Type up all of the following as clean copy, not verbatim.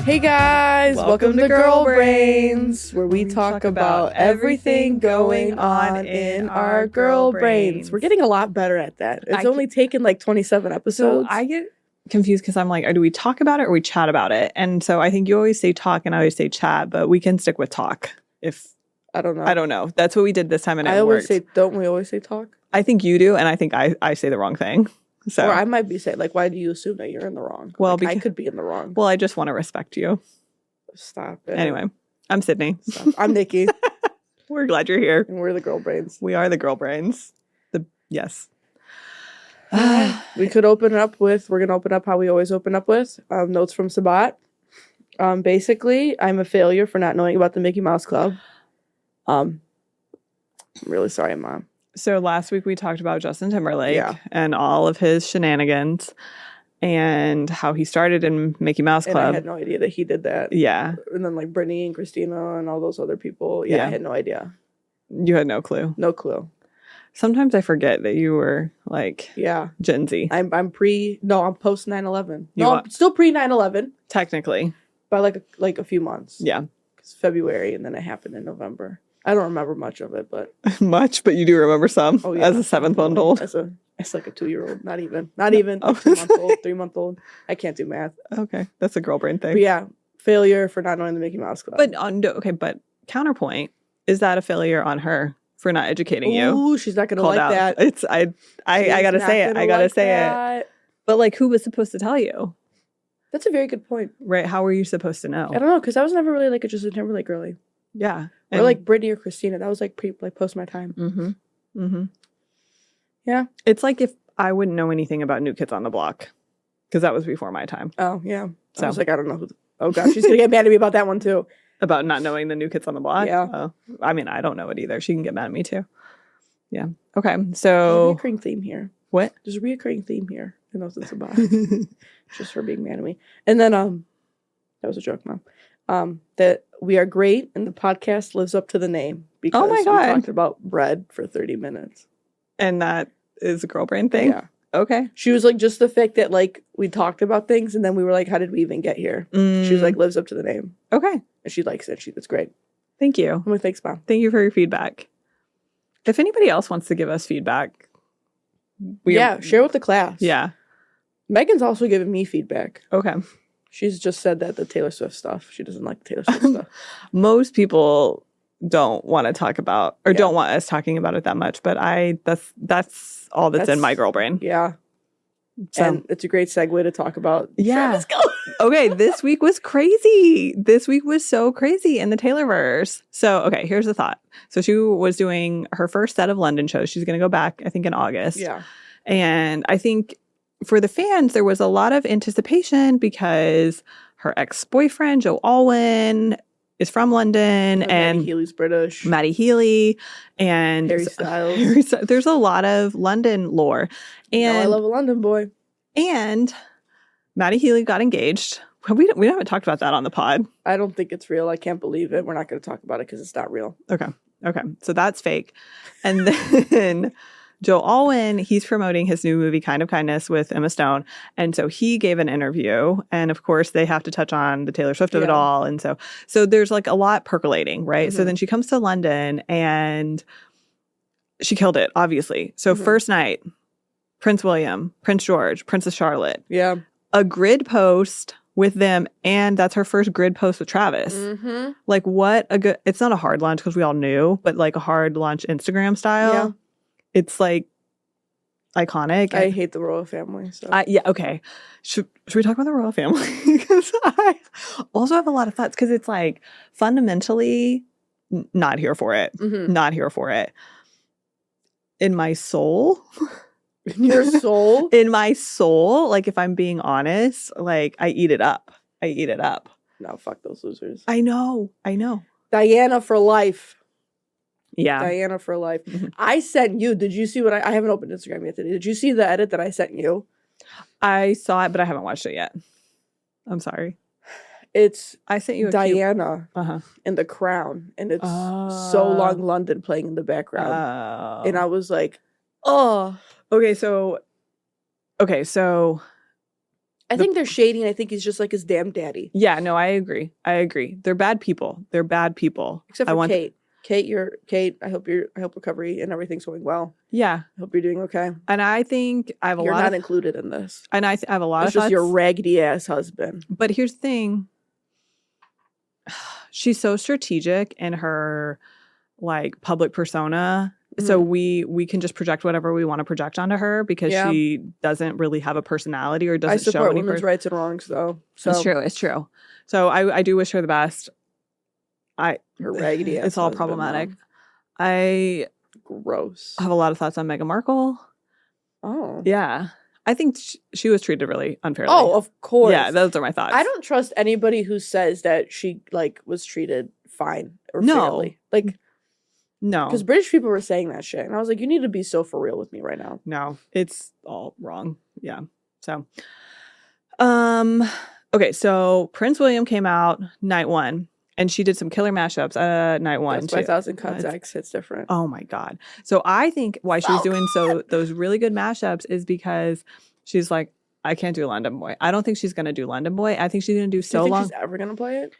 Hey guys, welcome to Girl Brains, where we talk about everything going on in our girl brains. We're getting a lot better at that. It's only taken like 27 episodes. So I get confused because I'm like, do we talk about it or we chat about it? And so I think you always say talk and I always say chat, but we can stick with talk if... I don't know. I don't know. That's what we did this time and it always worked. say, don't we always say talk? I think you do, and I think I say the wrong thing. So. Or I might be saying, like, why do you assume that you're in the wrong? Well, like, because, I could be in the wrong. Well, I just want to respect you. Stop it. Anyway, I'm Sydney. I'm Nikki. We're glad you're here. And we're the Girl Brains. We are the Girl Brains. Yes. We could open it up with, we're going to open up how we always open up with, notes from Sabat. Basically, I'm a failure for not knowing about the Mickey Mouse Club. I'm really sorry, Mom. So last week we talked about Justin Timberlake and all of his shenanigans and how he started in Mickey Mouse Club. And I had no idea that he did that. Yeah. And then like Brittany and Christina and all those other people. Yeah, I had no idea. You had no clue. No clue. Sometimes I forget that you were like Gen Z. I'm post 9/11. No, I'm still pre 9/11. Technically. By like a few months. Yeah. It's February and then it happened in November. I don't remember much of it, but but you do remember some. Oh, yeah. As a 7-month-old. As like a 2-year-old. Not even a 2-month-old, 3-month-old. I can't do math. Okay, that's a girl brain thing. But yeah, failure for not knowing the Mickey Mouse Club. But counterpoint, is that a failure on her for not educating you? Ooh, she's not gonna like that. It's I gotta say it. I gotta say it. But like, who was supposed to tell you? That's a very good point. Right? How were you supposed to know? I don't know, because I was never really like a Justin Timberlake girly. Yeah. Or like Brittany or Christina. That was like post my time. Mm-hmm. Mm-hmm. Yeah. It's like if I wouldn't know anything about New Kids on the Block. Because that was before my time. Oh, yeah. So. I was like, I don't know who... Oh, gosh. She's going to get mad at me about that one, too. About not knowing the New Kids on the Block? Yeah. Oh. I mean, I don't know it either. She can get mad at me, too. Yeah. Okay. So... There's a reoccurring theme here. What? There's a reoccurring theme here. I know it's about just for being mad at me. And then, that was a joke, Mom. That we are great and the podcast lives up to the name. Because we talked about bread for 30 minutes. And that is a girl brain thing? Yeah. Okay. She was like, just the fact that like we talked about things and then we were like, how did we even get here? She was like, lives up to the name. Okay. And she likes it. That's great. Thank you. I'm like, thanks, Mom. Thank you for your feedback. If anybody else wants to give us feedback. Share with the class. Yeah. Megan's also giving me feedback. Okay. She's just said that the Taylor Swift stuff. She doesn't like the Taylor Swift stuff. Most people don't want to talk about or don't want us talking about it that much, but that's all that's in my girl brain. Yeah. So. And it's a great segue to talk about Travis Kelce. Okay, this week was crazy. This week was so crazy in the Taylorverse. So, okay, here's the thought. So she was doing her first set of London shows. She's going to go back, I think, in August. Yeah. And I think for the fans, there was a lot of anticipation because her ex-boyfriend, Joe Alwyn, is from London. And Maddie Healy's British. Maddie Healy and Harry Styles. There's a lot of London lore. And I love a London boy. And Maddie Healy got engaged. We haven't talked about that on the pod. I don't think it's real. I can't believe it. We're not going to talk about it because it's not real. Okay. So that's fake. And then Joe Alwyn, he's promoting his new movie, Kind of Kindness, with Emma Stone. And so he gave an interview. And of course, they have to touch on the Taylor Swift of it all. And so there's like a lot percolating, right? Mm-hmm. So then she comes to London and she killed it, obviously. So first night, Prince William, Prince George, Princess Charlotte. Yeah. A grid post with them. And that's her first grid post with Travis. Mm-hmm. Like what a good, it's not a hard launch because we all knew, but like a hard launch Instagram style. Yeah. It's like iconic. I hate the royal family. So. Okay. Should we talk about the royal family? Because I also have a lot of thoughts because it's like fundamentally not here for it. Mm-hmm. Not here for it. In my soul. In your soul? In my soul. Like if I'm being honest, like I eat it up. No, fuck those losers. I know. Diana for life. Yeah. Diana for life. Mm-hmm. I sent you. Did you see what I haven't opened Instagram yet today. Did you see the edit that I sent you? I saw it, but I haven't watched it yet. I'm sorry. I sent you Diana in The Crown, and it's So Long London playing in the background. And I was like, oh. Okay, so I think they're shady, and I think he's just like his damn daddy. Yeah, no, I agree. They're bad people. Except for Kate. Kate, I hope recovery and everything's going well. Yeah. I hope you're doing okay. And I think I have You're not included in this. And I have a lot of thoughts. It's just your raggedy ass husband. But here's the thing. She's so strategic in her like public persona. Mm-hmm. So we can just project whatever we want to project onto her because she doesn't really have a personality or doesn't show any. I support women's rights and wrongs though. So. It's true. So I do wish her the best. Her raggedy ass. It's all problematic. Gross. I have a lot of thoughts on Meghan Markle. Oh. Yeah. I think she was treated really unfairly. Oh, of course. Yeah, those are my thoughts. I don't trust anybody who says that she like was treated fine or fairly. Like no. Because British people were saying that shit. And I was like, you need to be so for real with me right now. No, it's all wrong. Yeah. So okay, so Prince William came out night one. And she did some killer mashups night one. That's 5,000 Cuts X. It's different. Oh my God. So I think why she was doing those really good mashups is because she's like, I can't do London Boy. I don't think she's going to do London Boy. I think she's going to do So Long. Do you think she's ever going to play it?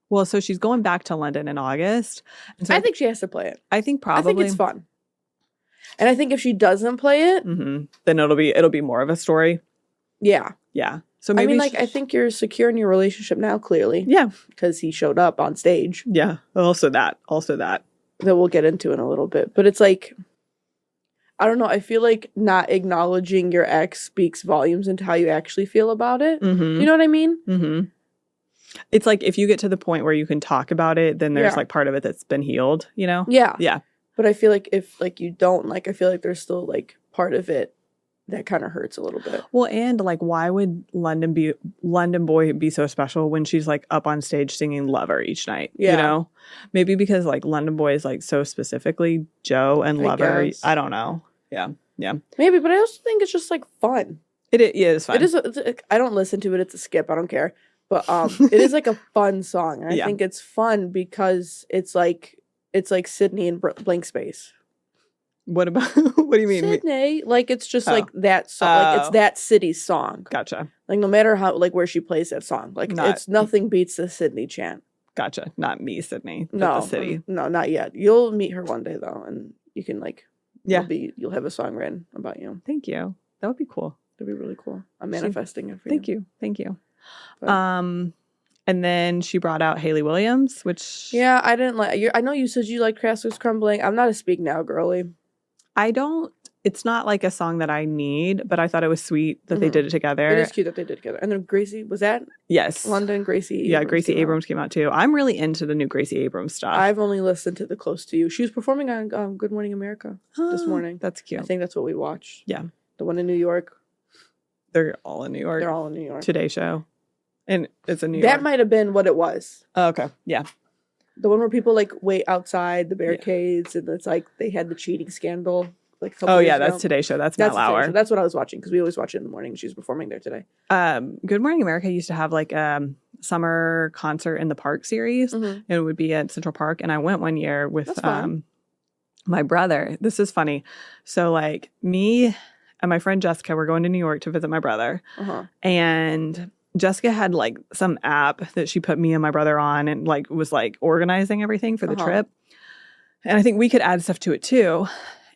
Well, so she's going back to London in August. And so I think she has to play it. I think probably. I think it's fun. And I think if she doesn't play it. Mm-hmm, then it'll be more of a story. Yeah. Yeah. So maybe I think you're secure in your relationship now, clearly. Yeah. Because he showed up on stage. Yeah. Also that. That we'll get into in a little bit. But it's like, I don't know. I feel like not acknowledging your ex speaks volumes into how you actually feel about it. Mm-hmm. You know what I mean? Mm-hmm. It's like if you get to the point where you can talk about it, then there's like part of it that's been healed, you know? Yeah. Yeah. But I feel like if like you don't, like, I feel like there's still like part of it that kind of hurts a little bit. Well, and like, why would London Boy be so special when she's like up on stage singing Lover each night? Yeah. You know, maybe because like London Boy is like so specifically Joe and Lover. I don't know. Yeah. Yeah. Maybe, but I also think it's just like fun. It is fun. It is. I don't listen to it. It's a skip. I don't care. But it is like a fun song. And I think it's fun because it's like Sydney in Blank Space. What do you mean? Sydney. Like, it's just like that song. Like, it's that city's song. Gotcha. Like, no matter how, like, where she plays that song. Like, it's nothing beats the Sydney chant. Gotcha. Not me, Sydney. No. The city. No, not yet. You'll meet her one day, though. And you can, like, you'll have a song written about you. Thank you. That would be cool. That'd be really cool. I'm manifesting it for you. Thank you. But, and then she brought out Hayley Williams, which... Yeah, I didn't like... I know you said you liked Castles Crumbling. I'm not a Speak Now girly. It's not like a song that I need, but I thought it was sweet that they did it together. It is cute that they did it together. And then Gracie, was that? Yes. London, Gracie Abrams. Yeah, Gracie Abrams came out too. I'm really into the new Gracie Abrams stuff. I've only listened to the Close to You. She was performing on Good Morning America this morning. That's cute. I think that's what we watched. Yeah. The one in New York. They're all in New York. They're all in New York. Today Show. And it's in New York. That might have been what it was. Oh, okay. Yeah. The one where people like wait outside the barricades and it's like they had the cheating scandal. Like that's Today Show. That's Matt Lauer. That's what I was watching because we always watch it in the morning. She was performing there today. Good Morning America used to have like summer concert in the park series, and it would be at Central Park. And I went one year with my brother. This is funny. So like me and my friend Jessica were going to New York to visit my brother, and Jessica had like some app that she put me and my brother on, and like was like organizing everything for the trip. And I think we could add stuff to it too.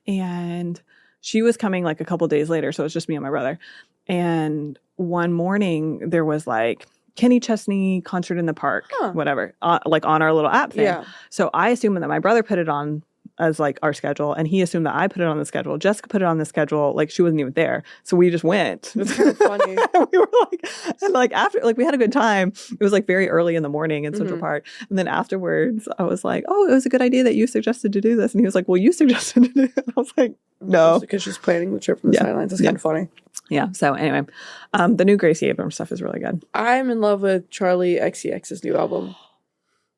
And she was coming like a couple days later. So it's just me and my brother. And one morning there was like Kenny Chesney concert in the park, whatever, like on our little app thing. Yeah. So I assumed that my brother put it on as like our schedule, and he assumed that I put it on the schedule. Jessica put it on the schedule, like she wasn't even there. So we just went. It's kind of funny. We were like, and like after, like we had a good time. It was like very early in the morning in Central Park. And then afterwards I was like, oh, it was a good idea that you suggested to do this. And he was like, well, you suggested to do it. I was like, no. Because she's planning the trip from the sidelines. It's kind of funny. Yeah. So anyway, the new Gracie Abrams stuff is really good. I'm in love with Charlie XCX's new album.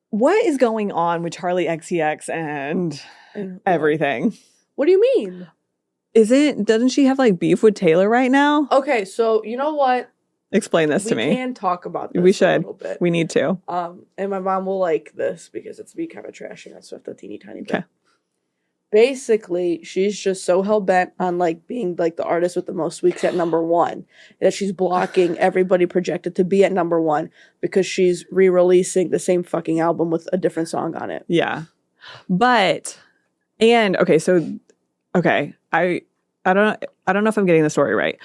What is going on with Charlie XCX and everything? What do you mean? Doesn't she have like beef with Taylor right now? Okay, so you know what? Explain this to me. We can talk about this we should. a little bit. We need to. And my mom will like this because it's me kind of trashing on Swift a teeny tiny bit. basically she's just so hell-bent on like being like the artist with the most weeks at number one that she's blocking everybody projected to be at number one because she's re-releasing the same fucking album with a different song on it. Yeah. But I don't know if I'm getting the story right.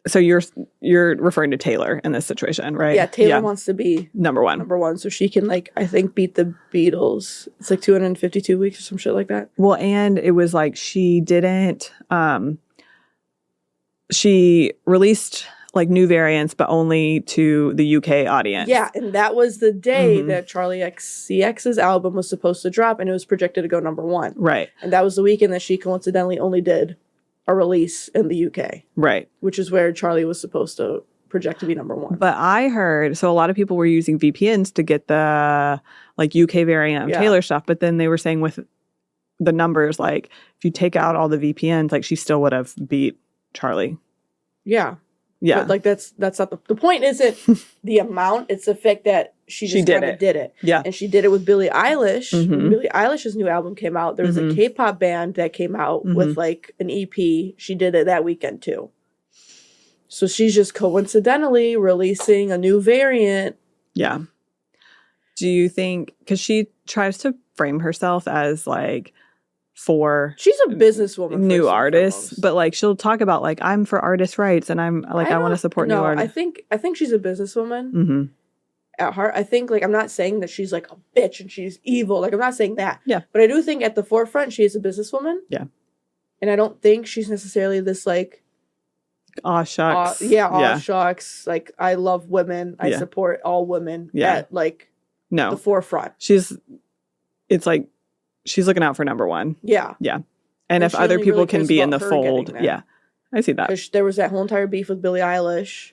So you're referring to Taylor in this situation, right? Yeah, Taylor wants to be number one so she can like I think beat the Beatles. It's like 252 weeks or some shit like that. Well, and it was like she didn't she released like new variants but only to the UK audience. Yeah, and that was the day that Charlie XCX's album was supposed to drop and it was projected to go number one. Right. And that was the weekend that she coincidentally only did a release in the UK. Right. Which is where Charlie was supposed to project to be number one. But I heard, so a lot of people were using VPNs to get the like UK variant of Taylor stuff, but then they were saying with the numbers, like if you take out all the VPNs, like she still would have beat Charlie. Yeah. Yeah. But like that's not the point isn't the amount, it's the fact that she just kind of did it. Yeah. And she did it with Billie Eilish. When Billie Eilish's new album came out, there was a K-pop band that came out with like an EP. She did it that weekend too. So she's just coincidentally releasing a new variant. Yeah. Do you think, because she tries to frame herself as like she's a businesswoman, new artists, but like she'll talk about like I'm for artist rights and I'm like I want to support new artists. I think she's a businesswoman at heart. I think like I'm not saying that she's like a bitch and she's evil. Like I'm not saying that. Yeah. But I do think at the forefront she is a businesswoman. Yeah. And I don't think she's necessarily this like aw shucks. Shucks. Like I love women. I support all women at like the forefront. It's like she's looking out for number one. Yeah. Yeah. And if other people can be in the fold. Yeah. I see that. There was that whole entire beef with Billie Eilish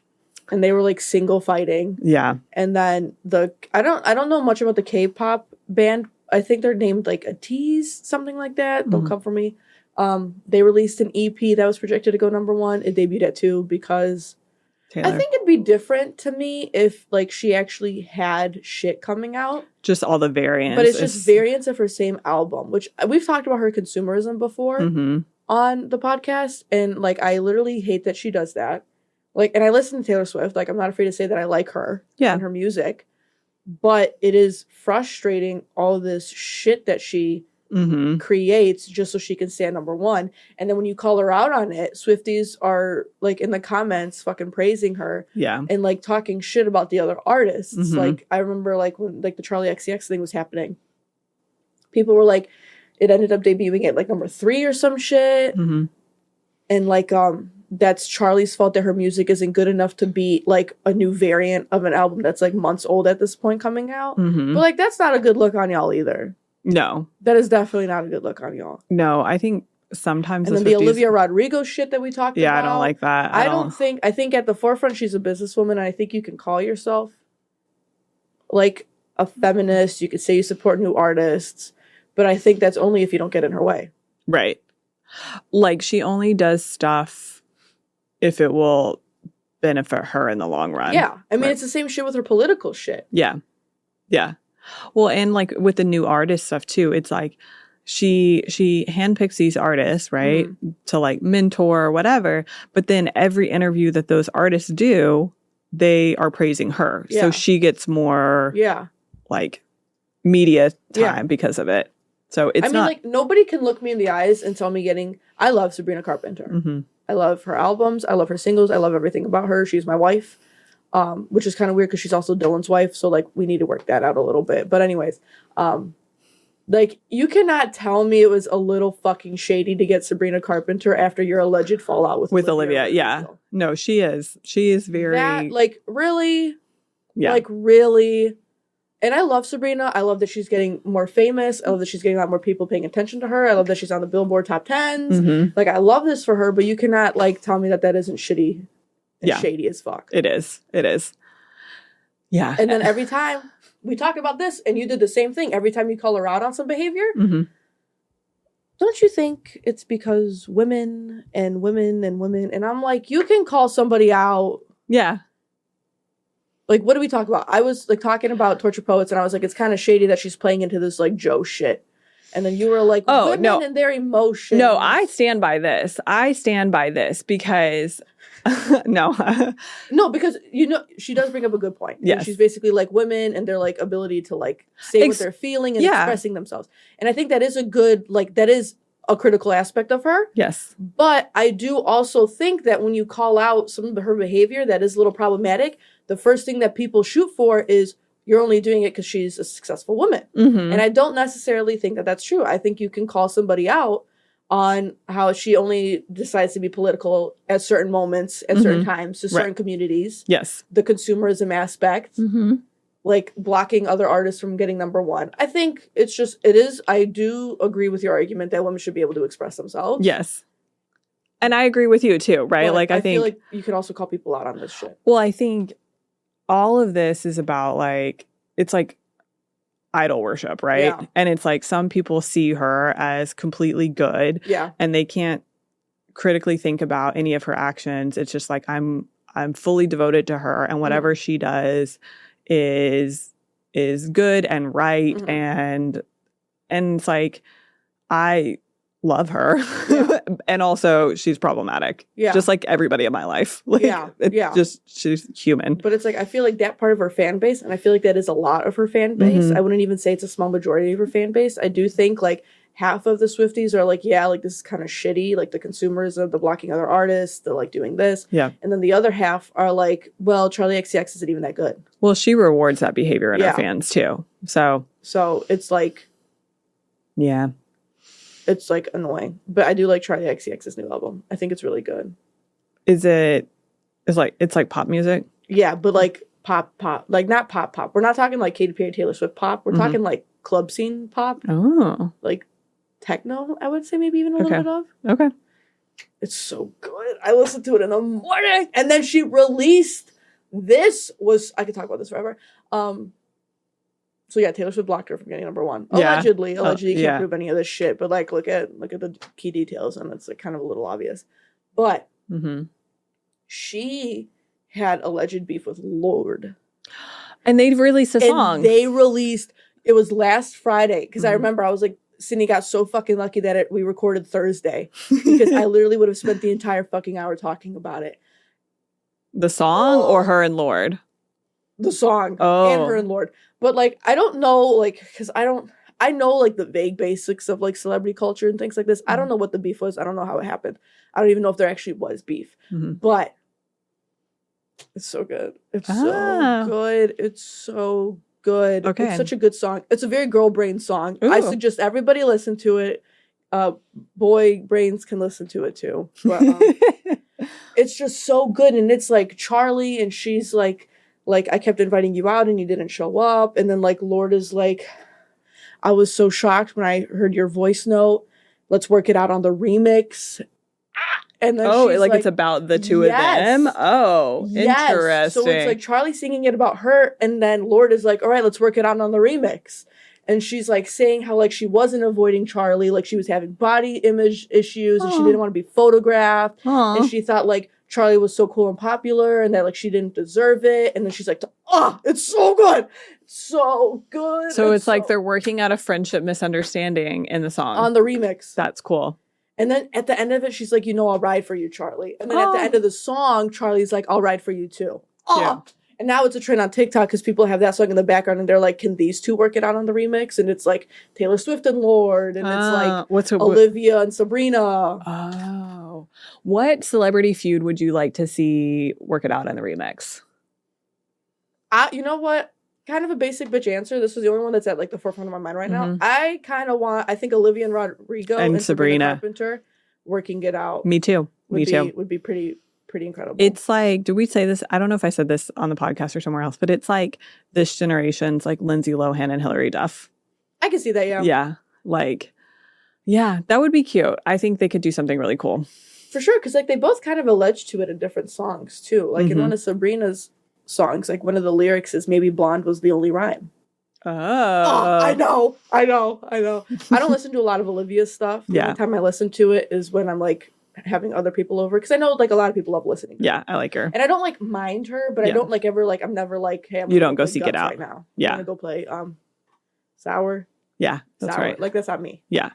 and they were like single fighting. Yeah. And then I don't know much about the K-pop band. I think they're named like a Tease, something like that. Don't come for me. They released an EP that was projected to go number one. It debuted at 2 because Taylor. I think it'd be different to me if like she actually had shit coming out. Just all the variants. But it's just variants of her same album, which we've talked about her consumerism before on the podcast. And like, I literally hate that she does that. Like, and I listen to Taylor Swift. Like, I'm not afraid to say that I like her and her music. But it is frustrating all this shit that she creates just so she can stand number one. And then when you call her out on it, Swifties are like in the comments fucking praising her and like talking shit about the other artists. Like I remember like when like the Charlie XCX thing was happening, people were like it ended up debuting at like number 3 or some shit. And like that's Charlie's fault that her music isn't good enough to be like a new variant of an album that's like months old at this point coming out. But like that's not a good look on y'all either. No. That is definitely not a good look on y'all. No, I think sometimes... And then the Olivia Rodrigo shit that we talked about. Yeah, I don't like that. I think at the forefront she's a businesswoman and I think you can call yourself like a feminist. You could say you support new artists. But I think that's only if you don't get in her way. Right. Like she only does stuff if it will benefit her in the long run. Yeah. I mean, it's the same shit with her political shit. Yeah. Yeah. Well, and like with the new artist stuff too, it's like she handpicks these artists, right, to like mentor or whatever. But then every interview that those artists do, they are praising her. Yeah. So she gets more like media time because of it. So it's not like nobody can look me in the eyes and tell me I love Sabrina Carpenter. I love her albums. I love her singles. I love everything about her. She's my wife. Which is kind of weird because she's also Dylan's wife. So, like, we need to work that out a little bit. But anyways, like, you cannot tell me it was a little fucking shady to get Sabrina Carpenter after your alleged fallout with Olivia. Yeah. No, she is. She is very... That, like, really? Yeah. Like, really? And I love Sabrina. I love that she's getting more famous. I love that she's getting a lot more people paying attention to her. I love that she's on the Billboard top 10s. Like, I love this for her. But you cannot, like, tell me that isn't shitty. Shady as fuck. It is. Yeah. And then every time we talk about this and you did the same thing, every time you call her out on some behavior, don't you think it's because women and women and women? And I'm like, you can call somebody out. Yeah. Like, what do we talk about? I was like talking about Torture Poets and I was like, it's kind of shady that she's playing into this like Joe shit. And then you were like, Oh, women no. and their emotions. No, I stand by this. Because no. No, because she does bring up a good point. Yes. She's basically like women and their like ability to like say what they're feeling and expressing themselves. And I think that is that is a critical aspect of her. Yes. But I do also think that when you call out some of her behavior that is a little problematic, the first thing that people shoot for is you're only doing it because she's a successful woman. Mm-hmm. And I don't necessarily think that that's true. I think you can call somebody out on how she only decides to be political at certain moments, at certain times, to certain communities. Yes. The consumerism aspect, like blocking other artists from getting number one. I think I do agree with your argument that women should be able to express themselves. Yes. And I agree with you too, right? But like I think feel like you can also call people out on this shit. Well, I think all of this is about like, it's like idol worship, right? Yeah. And it's like some people see her as completely good. Yeah. And they can't critically think about any of her actions. It's just like I'm fully devoted to her, and whatever she does is good and right. And it's like I love her. Yeah. And also she's problematic. Yeah. Just like everybody in my life. Like, just she's human. But it's like I feel like that part of her fan base, and I feel like that is a lot of her fan base. I wouldn't even say it's a small majority of her fan base. I do think like half of the Swifties are like, yeah, like this is kind of shitty, like the consumerism, the blocking other artists, the like doing this. Yeah. And then the other half are like, well, Charlie XCX isn't even that good. Well, she rewards that behavior in her fans too. So it's like, yeah. It's like annoying. But I do like Charlie XCX's new album. I think it's really good. It's like pop music? Yeah, but like pop. Like not pop. We're not talking like Katy Perry, Taylor Swift pop. We're talking like club scene pop. Oh. Like techno, I would say maybe even a little bit of. Okay. It's so good. I listened to it in the morning. And then she released I could talk about this forever. So yeah, Taylor Swift blocked her from getting number one. Allegedly, you can't prove any of this shit. But like, look at the key details, and it's like kind of a little obvious. But she had alleged beef with Lorde, and they released a song. It was last Friday because I remember I was like, Sydney got so fucking lucky that we recorded Thursday because I literally would have spent the entire fucking hour talking about it. The song or her and Lorde? The song and her and Lorde. But like I don't know, like, because I know like the vague basics of like celebrity culture and things like this. I don't know what the beef was. I don't know how it happened. I don't even know if there actually was beef. But it's so good. It's so good. It's so good. Okay. It's such a good song. It's a very girl brain song. Ooh. I suggest everybody listen to it. Boy brains can listen to it too. But it's just so good. And it's like Charlie, and she's like I kept inviting you out and you didn't show up. And then like Lorde is like, I was so shocked when I heard your voice note. Let's work it out on the remix. And then she's like, it's about the two of them. Oh, yes. Interesting. So it's like Charlie singing it about her, and then Lorde is like, all right, let's work it out on the remix. And she's like saying how like she wasn't avoiding Charlie, like she was having body image issues and she didn't want to be photographed. And she thought like Charlie was so cool and popular and that like she didn't deserve it. And then she's like, it's so good. So good. So it's like they're working out a friendship misunderstanding in the song. On the remix. That's cool. And then at the end of it, she's like, I'll ride for you, Charlie. And then at the end of the song, Charlie's like, I'll ride for you too. Yeah. And now it's a trend on TikTok because people have that song in the background and they're like, can these two work it out on the remix? And it's like Taylor Swift and Lorde, and it's like Olivia and Sabrina. Oh. What celebrity feud would you like to see work it out in the remix? You know what? Kind of a basic bitch answer. This was the only one that's at like the forefront of my mind right now. I think Olivia and Rodrigo and Sabrina Carpenter working it out. Me too. Would be pretty incredible. It's like, did we say this? I don't know if I said this on the podcast or somewhere else, but it's like this generation's like Lindsay Lohan and Hilary Duff. I can see that, yeah. Yeah. Like, yeah, that would be cute. I think they could do something really cool. For sure, because like they both kind of allege to it in different songs too. Like in one of Sabrina's songs, like one of the lyrics is maybe blonde was the only rhyme. I know. I don't listen to a lot of Olivia's stuff. The only time I listen to it is when I'm like having other people over, because I know like a lot of people love listening to her. I like her, and I don't like mind her, but I don't like ever like I'm never like, hey, you don't go seek it out right now. I'm gonna go play Sour. Yeah, that's sour. right. Like, that's not me. Yeah.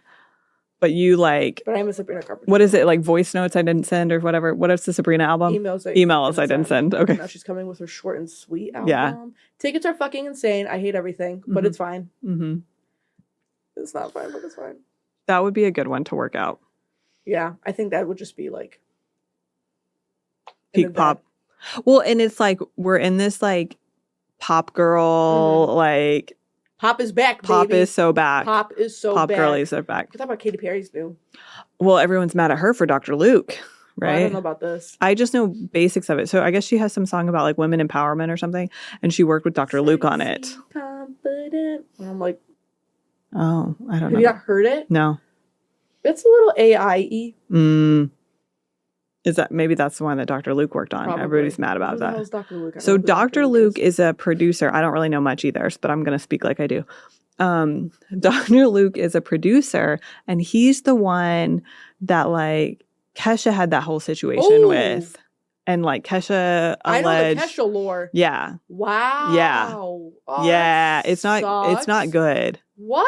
But you like, But I am a Sabrina Carpenter. what is it? Like voice notes I didn't send or whatever. What is the Sabrina album? Emails I didn't send. Okay. And now she's coming with her short and sweet album. Yeah. Tickets are fucking insane. I hate everything, but it's fine. Mm-hmm. It's not fine, but it's fine. That would be a good one to work out. Yeah, I think that would just be like peak pop. Well, and it's like we're in this like pop girl like pop is back. Pop baby. is so back. Pop is so pop back. girlies are back. You talk about Katy Perry's new. Well, everyone's mad at her for Dr. Luke, right? I don't know about this. I just know basics of it. So I guess she has some song about like women empowerment or something, and she worked with Dr. Luke on it. Confident. And I'm like, oh, I don't know. Have you not heard it? No. It's a little AI-y. Is that maybe that's the one that Dr. Luke worked on? Probably. Everybody's mad about Who the that. hell is Dr. Luke? So Dr. Luke is a producer. I don't really know much either, but I'm going to speak like I do. Dr. Luke is a producer, and he's the one that like Kesha had that whole situation with. And like Kesha alleged, I know the Kesha lore. Yeah. Wow. Yeah. Oh, yeah. It's not good. What?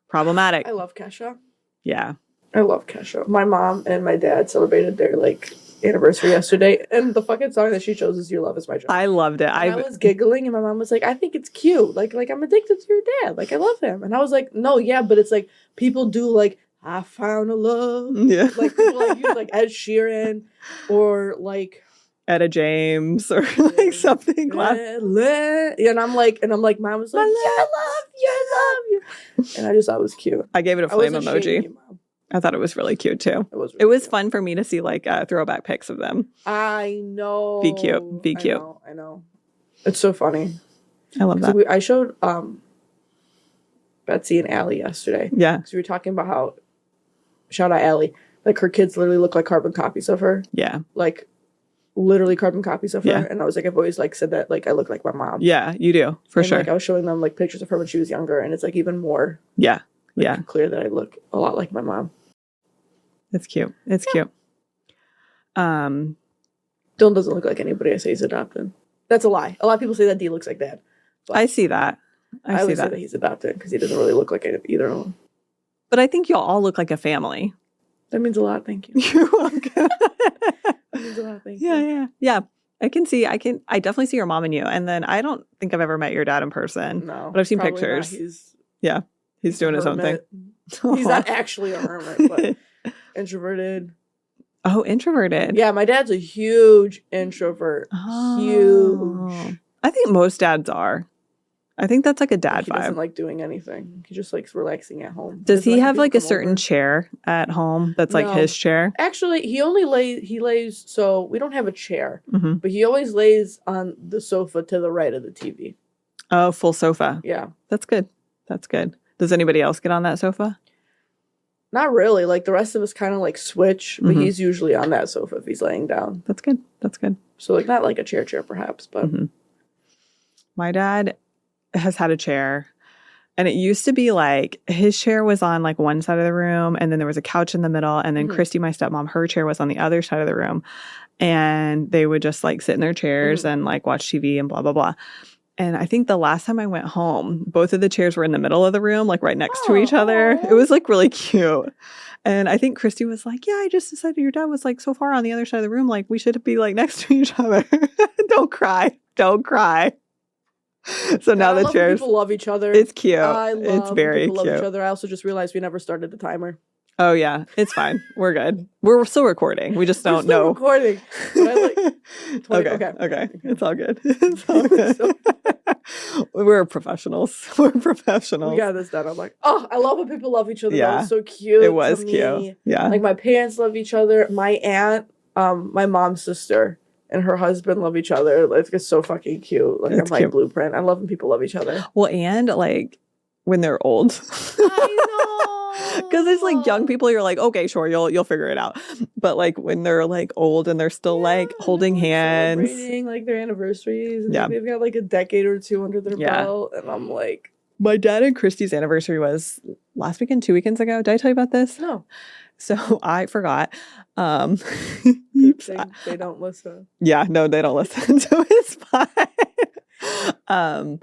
Problematic. I love Kesha. Yeah. I love Kesha. My mom and my dad celebrated their like anniversary yesterday, and the fucking song that she chose is "Your Love Is My Drug." I loved it. I was giggling, and my mom was like, "I think it's cute. Like I'm addicted to your dad. Like I love him." And I was like, "No, yeah, but it's like people do like I found a love." Yeah. Like people like use like Ed Sheeran or like Etta James or like something. Yeah, and I'm like, mom was like, "You love. And I just thought it was cute. I gave it a flame emoji. You, Mom. I thought it was really cute too. It was cute. Fun for me to see like throwback pics of them. I know. Be cute. Be cute. I know. It's so funny. I love that. I showed Betsy and Allie yesterday. Yeah. Because we were talking about how, shout out Allie, like her kids literally look like carbon copies of her. Yeah. Like literally carbon copies of her. Yeah. And I was like, I've always like said that like I look like my mom. Yeah, you do. For sure. Like I was showing them like pictures of her when she was younger, and it's like even more clear that I look a lot like my mom. It's cute. It's cute. Dylan doesn't look like anybody I say he's adopted. That's a lie. A lot of people say that D looks like Dad. I see that. I would say that he's adopted because he doesn't really look like either of them. But I think you'll all look like a family. That means a lot. Thank you. You're welcome. That means a lot. Thank you. Yeah. I definitely see your mom and you. And then I don't think I've ever met your dad in person. No. But I've seen pictures. He's doing his own thing. He's not actually a hermit, but introverted. Oh, introverted. Yeah, my dad's a huge introvert. Oh. Huge. I think most dads are. I think that's like a dad he vibe. doesn't like doing anything. He just likes relaxing at home. Does he have like a certain chair at home that's like his chair? Actually, he lays, so we don't have a chair, but he always lays on the sofa to the right of the TV. Oh, full sofa. Yeah. That's good. Does anybody else get on that sofa? Not really. Like the rest of us kind of like switch, but he's usually on that sofa if he's laying down. That's good. So like not like a chair perhaps, but. My dad has had a chair, and it used to be like his chair was on like one side of the room, and then there was a couch in the middle, and then Christy, my stepmom, her chair was on the other side of the room, and they would just like sit in their chairs and like watch TV and blah blah blah. And I think the last time I went home, both of the chairs were in the middle of the room, like right next to each other. It was like really cute. And I think Christy was like, "Yeah, I just decided your dad was like so far on the other side of the room, like we should be like next to each other." Don't cry. So now the chairs. People love each other. It's cute. It's very people cute. love each other. I also just realized we never started the timer. Oh yeah, it's fine. We're good. We're still recording. We just don't know. Recording. But I like. Okay. It's all good. We're professionals. We got this done. I'm like, oh, I love when people love each other. Yeah. That was so cute. It was cute. Yeah. Like my parents love each other. My aunt, my mom's sister, and her husband love each other. It's just so fucking cute. Like I'm like blueprint. I love when people love each other. Well, and like when they're old. I know. Because it's like young people, you're like, okay, sure, you'll figure it out. But like when they're like old and they're still like holding hands, celebrating like their anniversaries. And yeah, they've got like a decade or two under their belt, and I'm like, my dad and Christy's anniversary was last weekend, 2 weekends ago. Did I tell you about this? No. So I forgot. They don't listen. Yeah, no, they don't listen. So it's fine.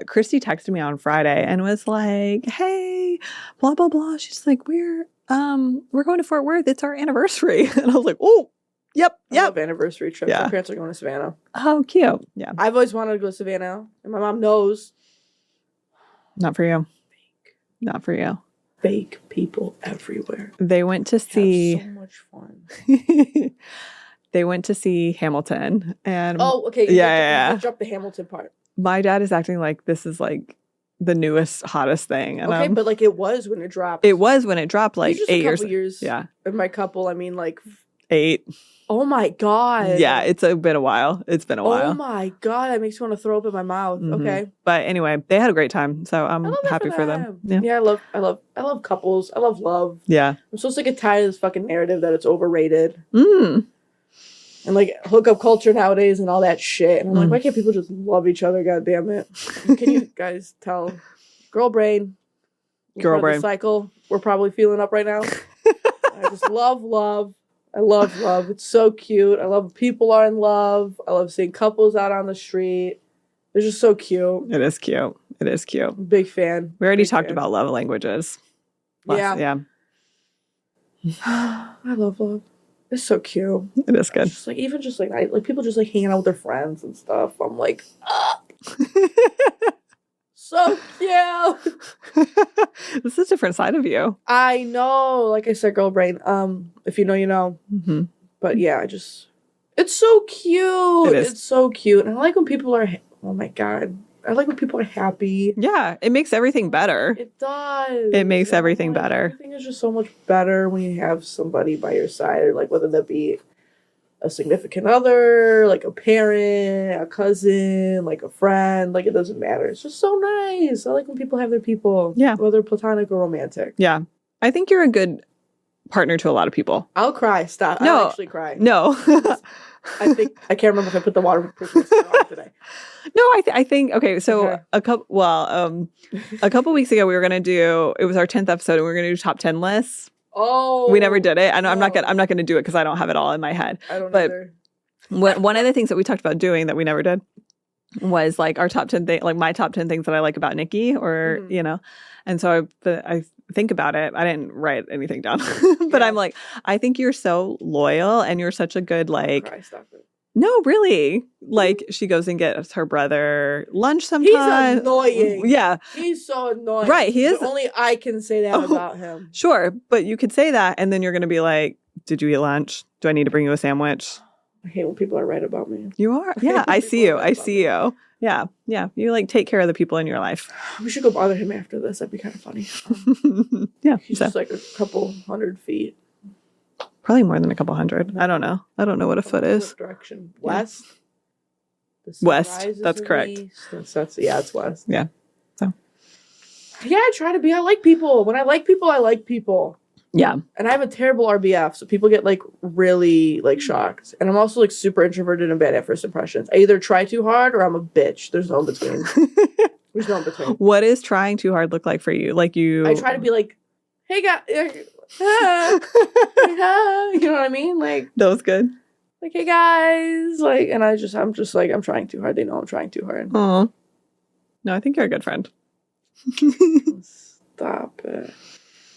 Christy texted me on Friday and was like, hey, blah, blah, blah. She's like, we're going to Fort Worth. It's our anniversary. And I was like, oh, yep. I love anniversary trips. Yeah. My parents are going to Savannah. Oh, cute. Yeah. I've always wanted to go to Savannah, and my mom knows. Not for you. Not for you. Fake people everywhere. They went to see. Have so much fun. They went to see Hamilton, and okay. Yeah. You dropped the Hamilton part. My dad is acting like this is like the newest, hottest thing. And okay, but like it was when it dropped. It was when it dropped, like just 8 a couple years. Yeah. And my couple, I mean, like 8. Oh my god. Yeah, it's been a while. It's been a while. Oh my god, that makes me want to throw up in my mouth. Mhm. Okay. But anyway, they had a great time, so I'm happy for them. Yeah. Yeah, I love couples. I love love. Yeah. I'm so sick and tired of this fucking narrative that it's overrated. Mm. And like hookup culture nowadays and all that shit. And I'm like, why can't people just love each other? God damn it. Can you guys tell? Girl brain. Girl brain. The cycle we're probably feeling up right now. I just love love. I love love. It's so cute. I love when people are in love. I love seeing couples out on the street. It's just so cute. It is cute. It is cute. I'm a big fan. We already Big talked fan. about love languages. Yeah. I love love. It's so cute. It is good. Just like even just like people just like hanging out with their friends and stuff. I'm like, so cute. This is a different side of you. I know. Like I said, girl brain. If you know, you know. Mm-hmm. But yeah, it's so cute. It is. It's so cute. And I like when people are, oh my God. I like when people are happy. Yeah, it makes everything better. It does. It makes And everything like, better. Everything is just so much better when you have somebody by your side, or like whether that be a significant other, like a parent, a cousin, like a friend, like it doesn't matter. It's just so nice. I like when people have their people. Yeah. Whether platonic or romantic. Yeah. I think you're a good partner to a lot of people. I'll cry. Stop. No. I'll actually cry. No. I can't remember if I put the waterproof on today. No, I think okay. So a couple weeks ago we were gonna do. It was our 10th episode, and we were gonna do top 10 lists. Oh, We never did it. I know no. I'm not gonna do it because I don't have it all in my head. I don't but either. One of the things that we talked about doing that we never did was like our top 10 thing, like my top 10 things that I like about Nikki, or you know. And so I think about it. I didn't write anything down, but I'm like, I think you're so loyal, and you're such a good like. Cry, stop it. No, really. Like she goes and gets her brother lunch sometimes. He's annoying. Yeah. He's so annoying. Right, he is. But only I can say that about him. Sure, but you could say that, and then you're going to be like, "Did you eat lunch? Do I need to bring you a sandwich?" I hate when people are right about me. You are. Yeah, I see you. I see you. Yeah, yeah. You like take care of the people in your life. We should go bother him after this. That'd be kind of funny. Yeah, He's so. just like a couple 100 feet. Probably more than a couple hundred. I don't know. I don't know what a foot is. What direction? West? The sun West. rises That's in the correct. east. Yeah, it's west. Yeah. So. Yeah, I like people. When I like people, I like people. Yeah. And I have a terrible RBF, so people get like really like shocked. And I'm also like super introverted and bad at first impressions. I either try too hard or I'm a bitch. There's no in between. There's no in between. What does trying too hard look like for you? Like you. I try to be like, hey guys, you know what I mean? Like That was good. like, hey guys, like, and I'm just like, I'm trying too hard. They know I'm trying too hard. Oh. No, I think you're a good friend. Stop it.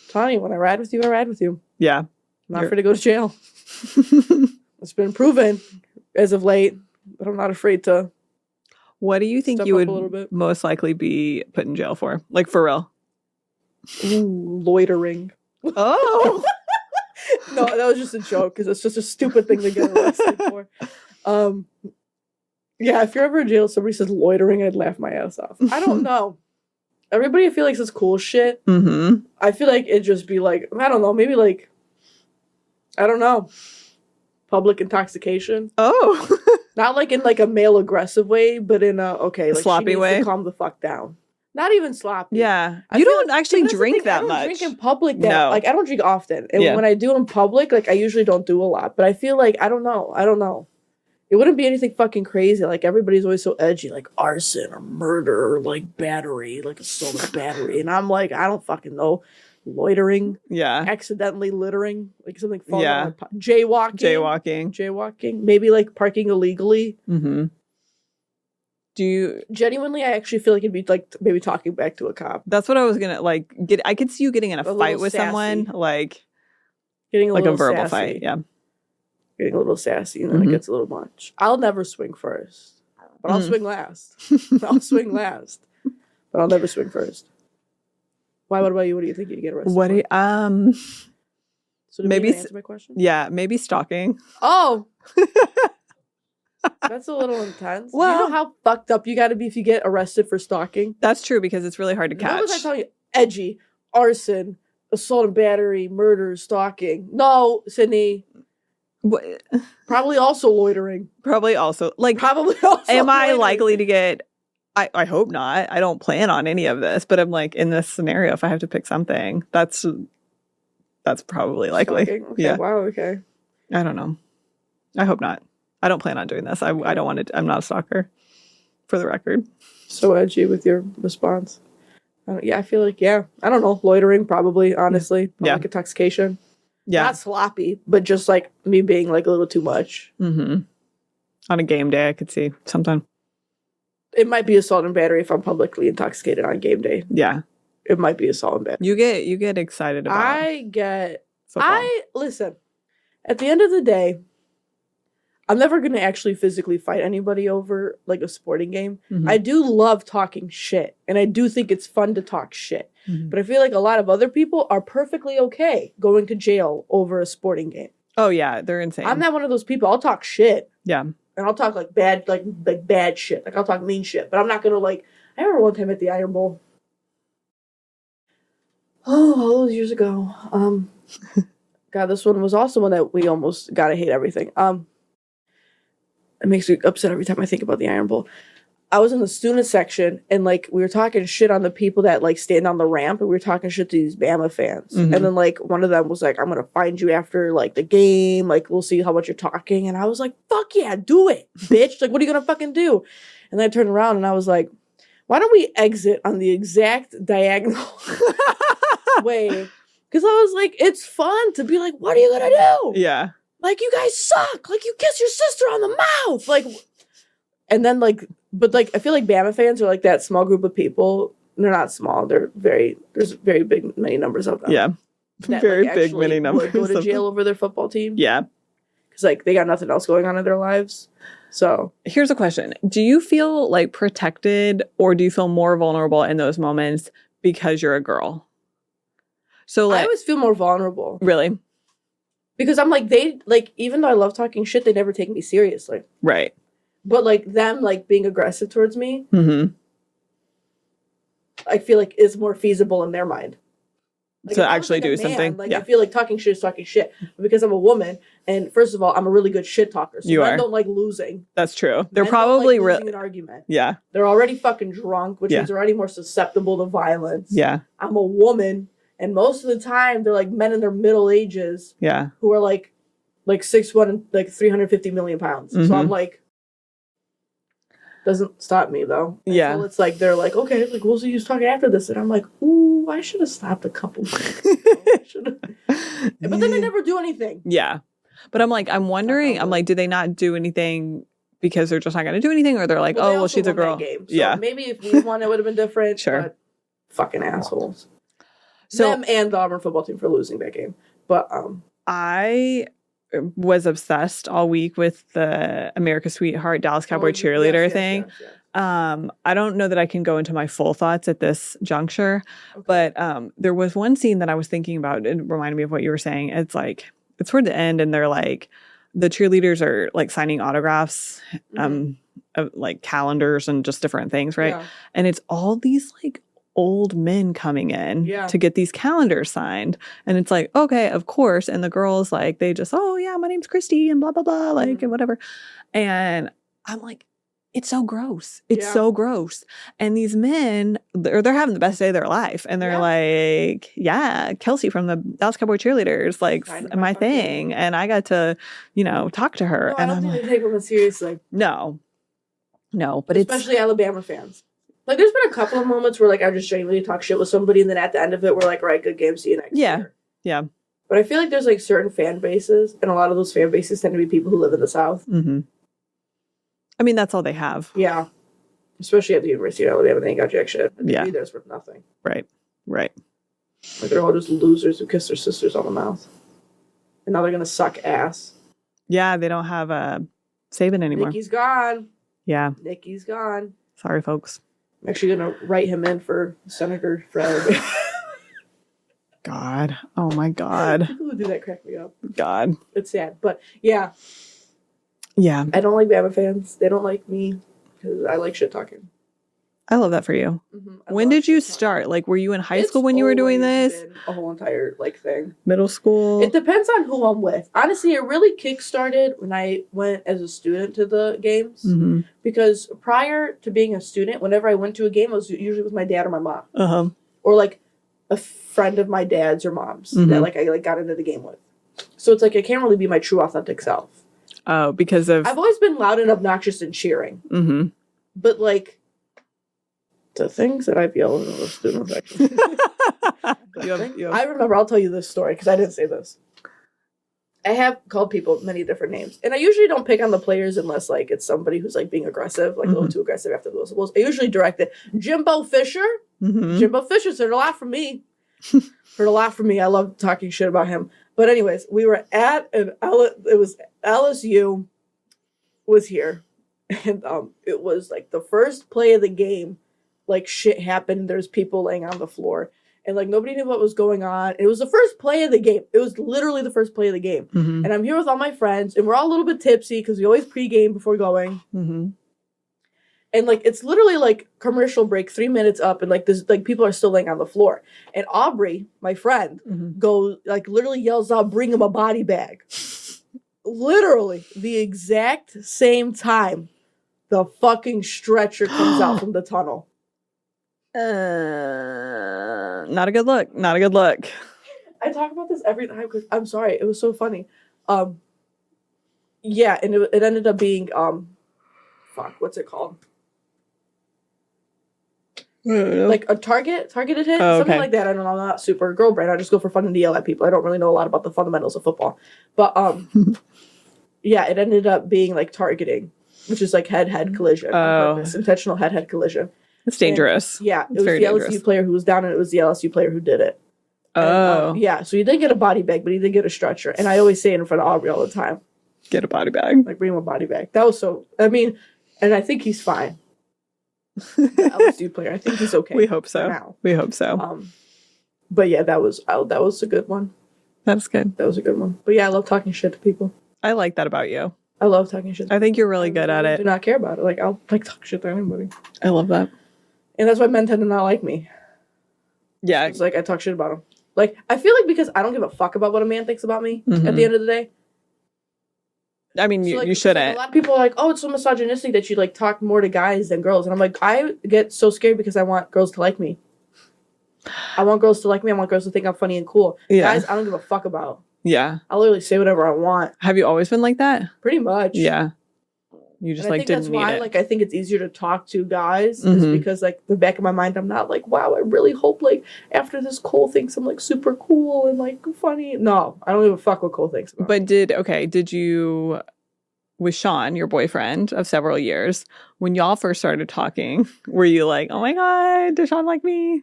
Tony, when I ride with you, I ride with you. Yeah. I'm not afraid to go to jail. It's been proven as of late, but I'm not afraid to. What do you think Step you up a little would bit. most likely be put in jail for? Like for real? Ooh, loitering. Oh. No, that was just a joke because it's just a stupid thing to get arrested for. Yeah, if you're ever in jail, somebody says loitering, I'd laugh my ass off. I don't know. Everybody I feel like says cool shit. Mm-hmm. I feel like it'd just be like, I don't know, maybe like, I don't know, public intoxication. Oh. Not like in like a male aggressive way, but in a, okay, like sloppy she needs way? to calm the fuck down. Not even sloppy. Yeah. I You feel don't like- actually that's the drink thing, that I don't much. drink in public that, No. like I don't drink often. And Yeah. when I do in public, like I usually don't do a lot. But I feel like, I don't know. It wouldn't be anything fucking crazy. Like everybody's always so edgy, like arson or murder or like battery, like a stolen battery. And I'm like, I don't fucking know. Loitering, Yeah. accidentally littering, like something falling Yeah. on my jaywalking. Jaywalking. Jaywalking. Maybe like parking illegally. Mm-hmm. Do you? Genuinely, I actually feel like it'd be like maybe talking back to a cop. That's what I was gonna like get. I could see you getting in a fight with sassy. someone, like getting a little verbal sassy. fight. Yeah, getting a little sassy, and then it gets a little much. I'll never swing first, but I'll swing last. I'll swing last, but I'll never swing first. Why? What about you? What do you think you'd get arrested what? for? So maybe answer my question. Yeah, maybe stalking. Oh. That's a little intense. Well, do you know how fucked up you got to be if you get arrested for stalking? That's true because it's really hard to catch. What was I telling you? Edgy, arson, assault and battery, murder, stalking. No, Sydney. What? Probably also loitering. Probably also Am I likely to get? I hope not. I don't plan on any of this, but I'm like in this scenario, if I have to pick something, that's probably likely. Stalking? Okay, yeah. Wow. Okay. I don't know. I hope not. I don't plan on doing this. I don't want to. I'm not a stalker, for the record. So edgy with your response. I feel like, I don't know. Loitering, probably, honestly. Public intoxication. Yeah. Not sloppy, but just like me being like a little too much. Mm-hmm. On a game day, I could see sometime. It might be assault and battery if I'm publicly intoxicated on game day. Yeah. It might be assault and battery. You get excited about football. Listen, at the end of the day, I'm never going to actually physically fight anybody over like a sporting game. Mm-hmm. I do love talking shit, and I do think it's fun to talk shit. Mm-hmm. But I feel like a lot of other people are perfectly okay going to jail over a sporting game. Oh yeah, they're insane. I'm not one of those people. I'll talk shit. Yeah. And I'll talk like bad shit. Like I'll talk mean shit. But I'm not going to like, I remember one time at the Iron Bowl. Oh, all those years ago. God, this one was also one that we almost got to hate everything. It makes me upset every time I think about the Iron Bowl. I was in the student section, and like we were talking shit on the people that like stand on the ramp, and we were talking shit to these Bama fans. Mm-hmm. And then like one of them was like, "I'm gonna find you after like the game. Like we'll see how much you're talking." And I was like, "Fuck yeah, do it, bitch! Like what are you gonna fucking do?" And then I turned around and I was like, "Why don't we exit on the exact diagonal way?" Because I was like, "It's fun to be like, what are you gonna do?" Yeah. Like, you guys suck. Like, you kiss your sister on the mouth. Like, and then, like, but, like, I feel like Bama fans are, like, that small group of people. They're not small. There's very big, many numbers of them. Yeah. That, very like, big, many numbers. Go to jail over their football team. Yeah. Because, like, they got nothing else going on in their lives. So. Here's a question. Do you feel, like, protected or do you feel more vulnerable in those moments because you're a girl? So, like. I always feel more vulnerable. Really? Because I'm like, even though I love talking shit, they never take me seriously. Right. But, like, them, like, being aggressive towards me, mm-hmm. I feel like is more feasible in their mind. Like, to actually do something. Like, I feel like talking shit is talking shit. But because I'm a woman, and first of all, I'm a really good shit talker. So men don't like losing. That's true. They're Men probably don't like losing an argument. Yeah. They're already fucking drunk, which means they're already more susceptible to violence. Yeah. I'm a woman. And most of the time, they're like men in their middle ages. Yeah. Who are like 6'1" and like 350 million pounds. Mm-hmm. So I'm like, doesn't stop me though. Yeah. So it's like, they're like, okay, like we'll see who's talking after this. And I'm like, ooh, I should have stopped a couple minutes ago. But then they never do anything. Yeah. But I'm wondering, do they not do anything because they're just not going to do anything? Or they're like, well, she's a girl. Game. So yeah. Maybe if we won, it would have been different. Sure. But fucking assholes. So, them and the Auburn football team for losing that game. But I was obsessed all week with the America's Sweetheart Dallas Cowboy cheerleader thing. Yes. I don't know that I can go into my full thoughts at this juncture, but there was one scene that I was thinking about. It reminded me of what you were saying. It's like, it's toward the end and they're like, the cheerleaders are like signing autographs, of like calendars and just different things, right? Yeah. And it's all these like old men coming in to get these calendars signed. And it's like, okay, of course. And the girls like, they just, oh yeah, my name's Christy and blah, blah, blah, like, and whatever. And I'm like, it's so gross. It's so gross. And these men, they're having the best day of their life. And they're like, yeah, Kelce from the Dallas Cowboy cheerleaders, like my thing. And I got to, talk to her. No, and I don't I'm think like, they take women seriously. No, but especially Alabama fans. Like, there's been a couple of moments where, like, I just genuinely talk shit with somebody, and then at the end of it, we're like, all right, good game, see you next year. Yeah. But I feel like there's, like, certain fan bases, and a lot of those fan bases tend to be people who live in the South. Mm-hmm. I mean, that's all they have. Yeah. Especially at the University of Alabama, they ain't got jack shit. And Yeah. there's worth nothing. Right. Like, they're all just losers who kiss their sisters on the mouth. And now they're going to suck ass. Yeah, they don't have Saban anymore. Nikki's gone. Yeah. Nikki's gone. Sorry, folks. I'm actually going to write him in for Senator for Alabama. God. Oh, my God. People who do that crack me up. God. It's sad. But, yeah. Yeah. I don't like Bama fans. They don't like me because I like shit talking. I love that for you. Mm-hmm. When did you start? Like, were you in high school when you were doing this? Been a whole entire thing. Middle school? It depends on who I'm with. Honestly, it really kick-started when I went as a student to the games. Mm-hmm. Because prior to being a student, whenever I went to a game, I was usually with my dad or my mom. Uh-huh. Or like a friend of my dad's or mom's that I got into the game with. So it's like I can't really be my true authentic self. Oh, because of... I've always been loud and obnoxious and cheering. Mm-hmm. But like the things that I've yelled at the student section. I remember, I'll tell you this story because I didn't say this. I have called people many different names. And I usually don't pick on the players unless like it's somebody who's like being aggressive, like a little too aggressive after the whistles. I usually direct it. Jimbo Fisher. Mm-hmm. Jimbo Fisher's heard a lot from me. Heard a lot from me. I love talking shit about him. But anyways, we were at it was LSU was here. And it was like the first play of the game. Like shit happened. There's people laying on the floor. And like nobody knew what was going on. It was the first play of the game. It was literally the first play of the game. Mm-hmm. And I'm here with all my friends. And we're all a little bit tipsy because we always pregame before going. Mm-hmm. And like it's literally like commercial break, 3 minutes up. And like this, like people are still laying on the floor. And Aubrey, my friend, goes like literally yells out, "Bring him a body bag." Literally the exact same time the fucking stretcher comes out from the tunnel. Not a good look. Not a good look. I talk about this every time because I'm sorry, it was so funny. Yeah, and it ended up being what's it called? Like a targeted hit, something like that. I don't know. I'm not super girl brain. I just go for fun and to yell at people. I don't really know a lot about the fundamentals of football, but yeah, it ended up being like targeting, which is like head collision, on purpose, intentional head collision. It's dangerous. And, yeah, it was the LSU player who was down, and it was the LSU player who did it. Oh. And, yeah, so he did get a body bag, but he did get a stretcher. And I always say it in front of Aubrey all the time. Get a body bag. Like, bring him a body bag. That was so... I mean, and I think he's fine. The LSU player. I think he's okay. We hope so. Now. We hope so. But yeah, that was a good one. That's good. That was a good one. But yeah, I love talking shit to people. I like that about you. I love talking shit to I think you're really good at I it. do not care about it. Like, I'll like talk shit to anybody. I love that. And that's why men tend to not like me. Yeah. It's like I talk shit about them. Like, I feel like because I don't give a fuck about what a man thinks about me at the end of the day. I mean, So, like, you shouldn't. A lot of people are like, oh, it's so misogynistic that you like talk more to guys than girls. And I'm like, I get so scared because I want girls to like me. I want girls to like me. I want girls to think I'm funny and cool. Yeah. Guys, I don't give a fuck about. Yeah. I'll literally say whatever I want. Have you always been like that? Pretty much. Yeah. You just and like didn't need that's why, it. like, I think it's easier to talk to guys is because, like, the back of my mind, I'm not like, wow, I really hope, like, after this Cole thinks I'm, like, super cool and, like, funny. No, I don't give a fuck what Cole thinks about. But did you, with Sean, your boyfriend of several years, when y'all first started talking, were you like, oh my God, does Sean like me?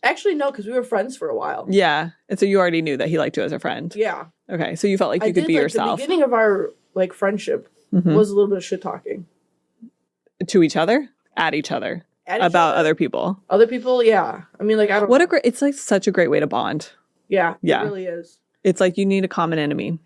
Actually, no, because we were friends for a while. Yeah. And so you already knew that he liked you as a friend. Yeah. Okay. So you felt like you could be yourself. The beginning of our, like, friendship was a little bit of shit talking. To each other? At each other? About other people? Other people, yeah. I mean, like, I don't know. It's like such a great way to bond. Yeah. Yeah. It really is. It's like you need a common enemy.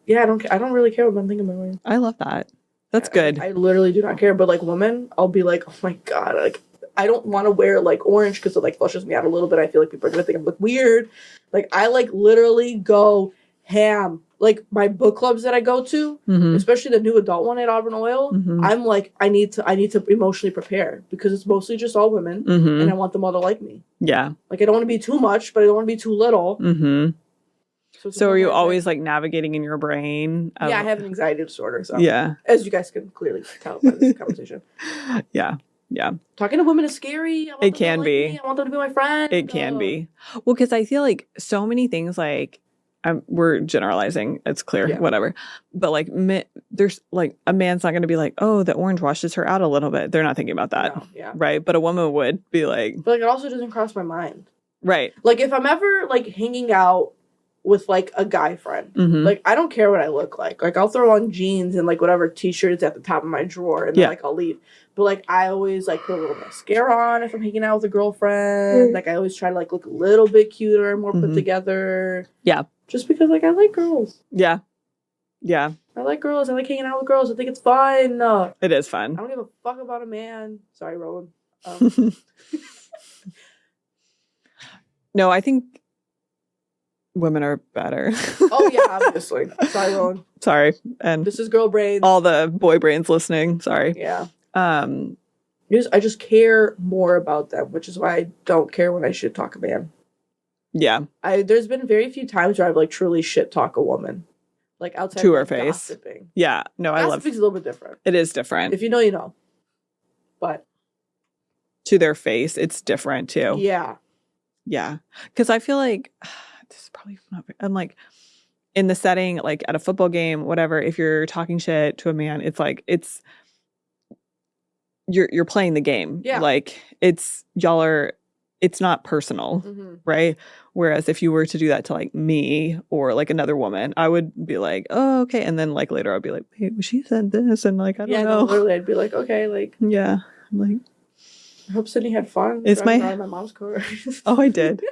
Yeah, I don't really care what I'm thinking about me. I love that. That's good. I literally do not care. But, like, women, I'll be like, oh my God, like, I don't want to wear, like, orange because it, like, flushes me out a little bit. I feel like people are going to think I look weird. Like, I, like, literally go ham. Like, my book clubs that I go to, especially the new adult one at Auburn Oil, I'm like, I need to emotionally prepare because it's mostly just all women, and I want them all to like me. Yeah. Like, I don't want to be too much, but I don't want to be too little. So are you always, like, navigating in your brain? Yeah, I have an anxiety disorder, so. Yeah. As you guys can clearly tell by this conversation. Yeah. Yeah. Talking to women is scary. It can be. I want them to be my friend. It can be. Well, because I feel like so many things, like, we're generalizing. It's clear, Yeah. whatever. But like, there's like a man's not going to be like, oh, the orange washes her out a little bit. They're not thinking about that, No, yeah. right? But a woman would be like, but like it also doesn't cross my mind. right? Like if I'm ever like hanging out with like a guy friend, Mm-hmm. like I don't care what I look like. Like I'll throw on jeans and like whatever t-shirt is at the top of my drawer, and then like I'll leave. But like I always like put a little mascara on if I'm hanging out with a girlfriend. Like I always try to like look a little bit cuter and more put together. Yeah. Just because like I like girls. Yeah. Yeah. I like girls. I like hanging out with girls. I think it's fun. It is I fun. don't give a fuck about a man. Sorry, Roland. No, I think women are better. Oh yeah, obviously. Sorry, Roland. Sorry. And This is girl brains. all the boy brains listening. Sorry. Yeah. Um, I just care more about them, which is why I don't care when I shit talk a man. yeah. There's been very few times where I've like truly shit talk a woman, like outside To of, her like, face. Gossiping. Yeah. No, I love Gossiping's a little bit different. it. Is different. If you know, you know. But To their face, it's different too. yeah, Yeah. Because I feel like this is probably not. I'm like in the setting, like at a football game, whatever. If you're talking shit to a man, it's like you're playing the game. Yeah. Like it's not personal, right? Whereas if you were to do that to like me or like another woman, I would be like, oh, okay. And then like later I'd be like, hey, she said this, and like I don't know. Literally, I'd be like, okay, like Yeah. I'm like, I hope Sydney had fun. It's driving my- around in my mom's car. oh, I did.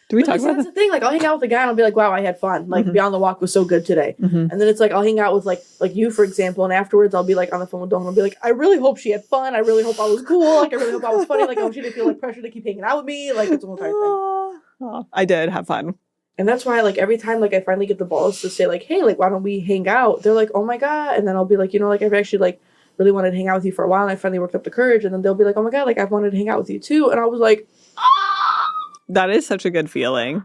Do we talk about That's that? the thing. Like I'll hang out with a guy and I'll be like, wow, I had fun. Like Beyond the Walk was so good today. Mhm. And then it's like I'll hang out with like you, for example, and afterwards I'll be like on the phone with Dawn and I'll be like, I really hope she had fun. I really hope I was cool. Like I really hope I was funny. Like I hope she didn't feel like pressure to keep hanging out with me. Like it's the whole entire thing. Oh, I did have fun. And that's why like every time like I finally get the balls to say like, hey, like why don't we hang out? They're like, oh my God. And then I'll be like, you know, like I've actually like really wanted to hang out with you for a while, and I finally worked up the courage. And then they'll be like, oh my God, like I've wanted to hang out with you too. And I was like, That is such a good feeling.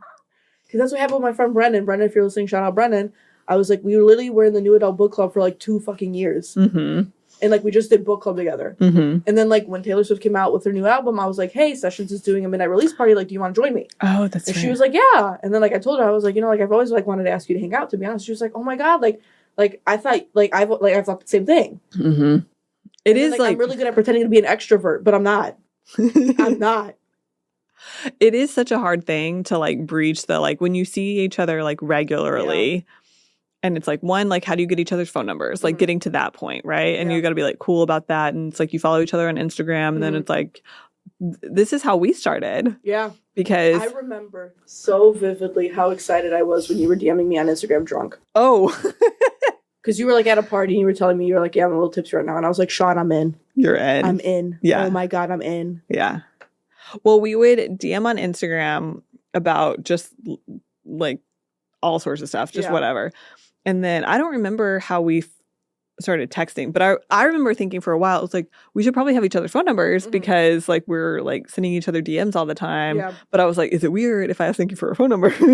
because that's what happened with my friend Brendan. Brendan, if you're listening, shout out Brendan. I was like, we literally were in the New Adult Book Club for like 2 fucking years. Mm-hmm. And like we just did book club together. Mm-hmm. And then like when Taylor Swift came out with her new album, I was like, hey, Sessions is doing a midnight release party. Like, do you want to join me? Oh, that's And right. she was like, yeah. And then like I told her, I was like, you know, like I've always like wanted to ask you to hang out, to be honest. She was like, oh my God, like I thought I thought the same thing. Mm-hmm. It is like I'm really good at pretending to be an extrovert, but I'm not. I'm not. It is such a hard thing to like breach the like when you see each other like regularly. And it's like, one, like, how do you get each other's phone numbers? Like, getting to that point, right? And you got to be like cool about that. And it's like you follow each other on Instagram, and then it's like, this is how we started. Yeah. Because I remember so vividly how excited I was when you were DMing me on Instagram drunk. oh, Because you were like at a party and you were telling me, you were like, yeah, I'm a little tipsy right now. And I was like, Sean, I'm in. you're in. I'm in. Yeah. Oh my God, I'm in. Yeah. Well, we would DM on Instagram about just like all sorts of stuff, just whatever. And then I don't remember how we started texting, but I remember thinking for a while, it was like, we should probably have each other's phone numbers because like we're like sending each other DMs all the time. Yeah. But I was like, is it weird if I ask thank you for a phone number? Because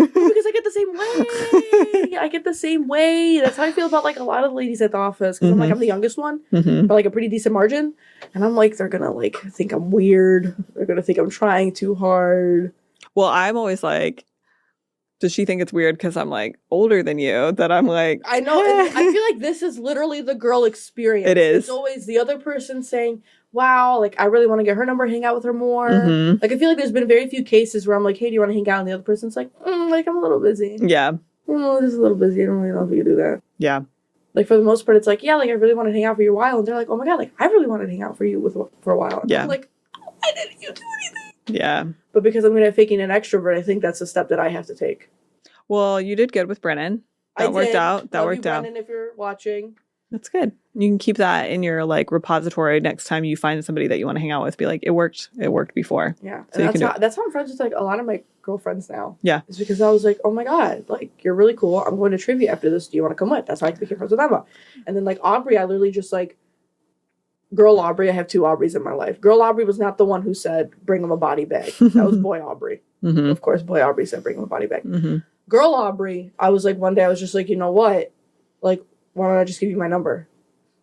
I get the same way. I get the same way. That's how I feel about like a lot of ladies at the office. Because I'm like, I'm the youngest one, by like a pretty decent margin. And I'm like, they're going to like think I'm weird. They're going to think I'm trying too hard. Well, I'm always like, does she think it's weird because I'm like older than you? That I'm like, I know. And I feel like this is literally the girl experience. It is. It's always the other person saying, wow, like I really want to get her number, hang out with her more. Like I feel like there's been very few cases where I'm like, hey, do you want to hang out? And the other person's like, like I'm a little busy. yeah, Just a little busy. I don't really know if you can do that. yeah. Like for the most part, it's like, yeah, like I really want to hang out for you a while. And they're like, oh my God, like I really wanted to hang out for you for a while. And Yeah. I'm like, why didn't you do anything? Yeah. But because I'm good at faking an extrovert, I think that's a step that I have to take. Well, you did good with Brennan. That worked out. That worked out. Brennan, if you're watching. That's good. You can keep that in your like repository next time you find somebody that you want to hang out with. Be like, it worked. It worked before. Yeah. So you And can that's how I'm friends with like a lot of my girlfriends now. Yeah. It's because I was like, oh my God, like you're really cool. I'm going to trivia after this. Do you want to come with? That's how I became friends with Emma. And then like Aubrey, I literally just like, girl Aubrey, I have 2 Aubreys in my life. Girl Aubrey was not the one who said, bring him a body bag. That was boy Aubrey. Mm-hmm. Of course, boy Aubrey said, bring him a body bag. Mm-hmm. Girl Aubrey, I was like, one day I was just like, you know what? Like, why don't I just give you my number?